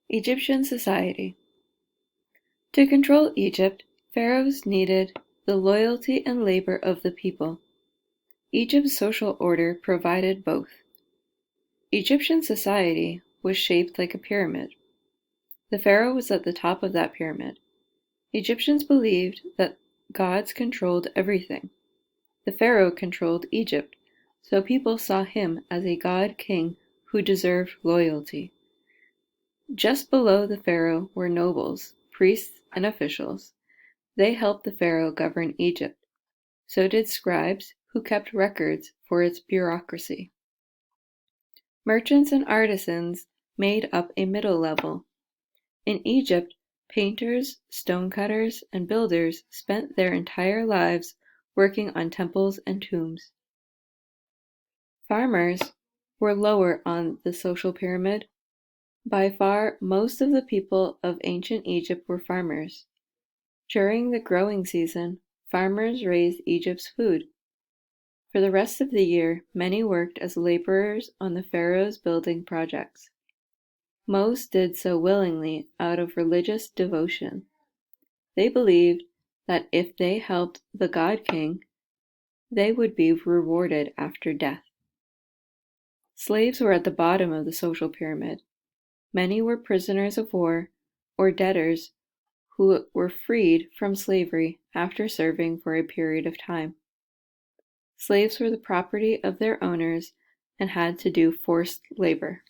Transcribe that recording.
Egyptian society. To control Egypt, pharaohs needed the loyalty and labor of the people. Egypt's social order provided both. Egyptian society was shaped like a pyramid. The pharaoh was at the top of that pyramid. Egyptians believed that gods controlled everything. The pharaoh controlled Egypt, so people saw him as a god king who deserved loyalty. Just below the pharaoh were nobles, priests, and officials. They helped the pharaoh govern Egypt. So did scribes, who kept records for its bureaucracy. Merchants and artisans made up a middle level. In Egypt, painters, stonecutters, and builders spent their entire lives working on temples and tombs. Farmers were lower on the social pyramid. By far, most of the people of ancient Egypt were farmers. During the growing season, farmers raised Egypt's food. For the rest of the year, many worked as laborers on the pharaoh's building projects. Most did so willingly out of religious devotion. They believed that if they helped the god king, they would be rewarded after death. Slaves were at the bottom of the social pyramid. Many were prisoners of war or debtors who were freed from slavery after serving for a period of time. Slaves were the property of their owners and had to do forced labor.